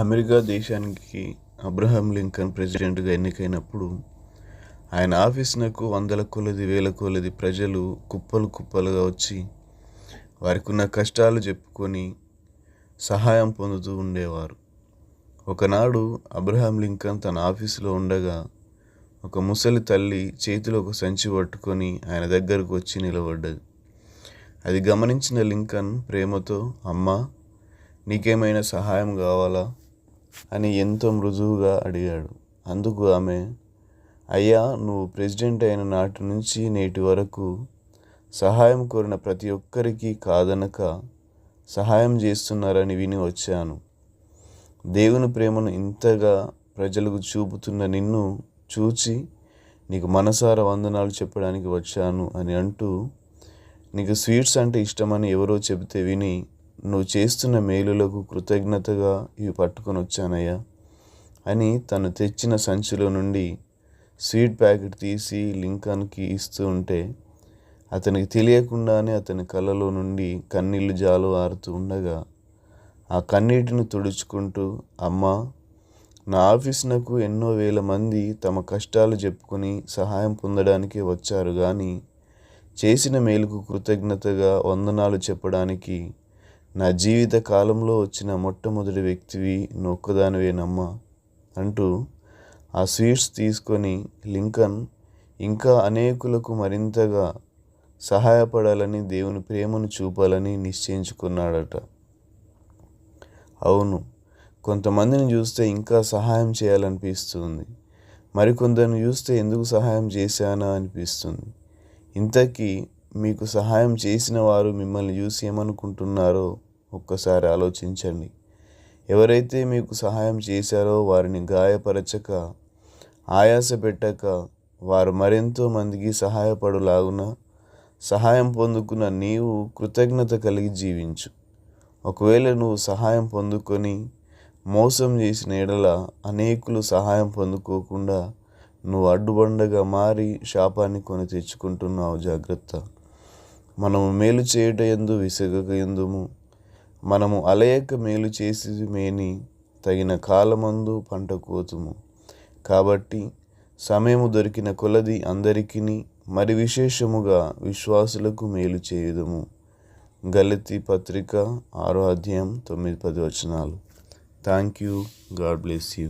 America దేశానికి Abraham Lincoln ప్రెసిడెంట్గా ఎన్నికైనప్పుడు ఆయన ఆఫీసునకు వందల కొలది వేల కొలది ప్రజలు కుప్పలు కుప్పలుగా వచ్చి వారికి ఉన్న కష్టాలు చెప్పుకొని సహాయం పొందుతూ ఉండేవారు. ఒకనాడు అబ్రహాం లింకన్ తన ఆఫీసులో ఉండగా ఒక ముసలి తల్లి చేతిలో ఒక సంచి పట్టుకొని ఆయన దగ్గరకు వచ్చి నిలబడ్డది. అది గమనించిన లింకన్ ప్రేమతో, అమ్మా, నీకేమైనా సహాయం కావాలా అని ఎంతో మృదువుగా అడిగాడు. అందుకు ఆమె, అయ్యా, నువ్వు ప్రెసిడెంట్ అయిన నాటి నుంచి నేటి వరకు సహాయం కోరిన ప్రతి ఒక్కరికి కాదనక సహాయం చేస్తున్నారని విని వచ్చాను. దేవుని ప్రేమను ఇంతగా ప్రజలకు చూపుతున్న నిన్ను చూచి నీకు మనసారా వందనాలు చెప్పడానికి వచ్చాను అని అంటూ, నీకు స్వీట్స్ అంటే ఇష్టమని ఎవరో చెబితే విని నువ్వు చేస్తున్న మేలులకు కృతజ్ఞతగా ఇవి పట్టుకొని వచ్చానయ్యా అని తను తెచ్చిన సంచిలో నుండి స్వీట్ ప్యాకెట్ తీసి లింకన్కి ఇస్తూ ఉంటే అతనికి తెలియకుండానే అతని కళ్ళలో నుండి కన్నీళ్లు జాలువారుతూ ఉండగా ఆ కన్నీటిని తుడుచుకుంటూ, అమ్మా, నా ఆఫీసునకు ఎన్నో వేల మంది తమ కష్టాలు చెప్పుకొని సహాయం పొందడానికి వచ్చారు, కానీ చేసిన మేలుకు కృతజ్ఞతగా వందనాలు చెప్పడానికి నా జీవిత కాలంలో వచ్చిన మొట్టమొదటి వ్యక్తివి నొక్కదానివేనమ్మా అంటూ ఆ స్వీట్స్ తీసుకొని లింకన్ ఇంకా అనేకులకు మరింతగా సహాయపడాలని, దేవుని ప్రేమను చూపాలని నిశ్చయించుకున్నాడట. అవును, కొంతమందిని చూస్తే ఇంకా సహాయం చేయాలనిపిస్తుంది, మరికొందరిని చూస్తే ఎందుకు సహాయం చేశానా అనిపిస్తుంది. ఇంతకీ మీకు సహాయం చేసిన వారు మిమ్మల్ని చూసి ఏమనుకుంటున్నారో ఒక్కసారి ఆలోచించండి. ఎవరైతే మీకు సహాయం చేశారో వారిని గాయపరచక, ఆయాస పెట్టక, వారు మరెంతో మందికి సహాయపడులాగున సహాయం పొందుకున్న నీవు కృతజ్ఞత కలిగి జీవించు. ఒకవేళ నువ్వు సహాయం పొందుకొని మోసం చేసిన ఎడల అనేకులు సహాయం పొందుకోకుండా నువ్వు అడ్డుబండగా మారి శాపాన్ని కొని తెచ్చుకుంటున్నావు. జాగ్రత్త. మనము మేలు చేయుట యందు విసుగక యుందుము. మనము అలయక మేలు చేసి మేని తగిన కాలమందు పంట కోతుము. కాబట్టి సమయము దొరికిన కొలది అందరికిని, మరి విశేషముగా విశ్వాసులకు మేలు చేయుదుము. గలతీ పత్రిక 6 అధ్యాయం 9-10 వచనాలు. Thank you. God bless you.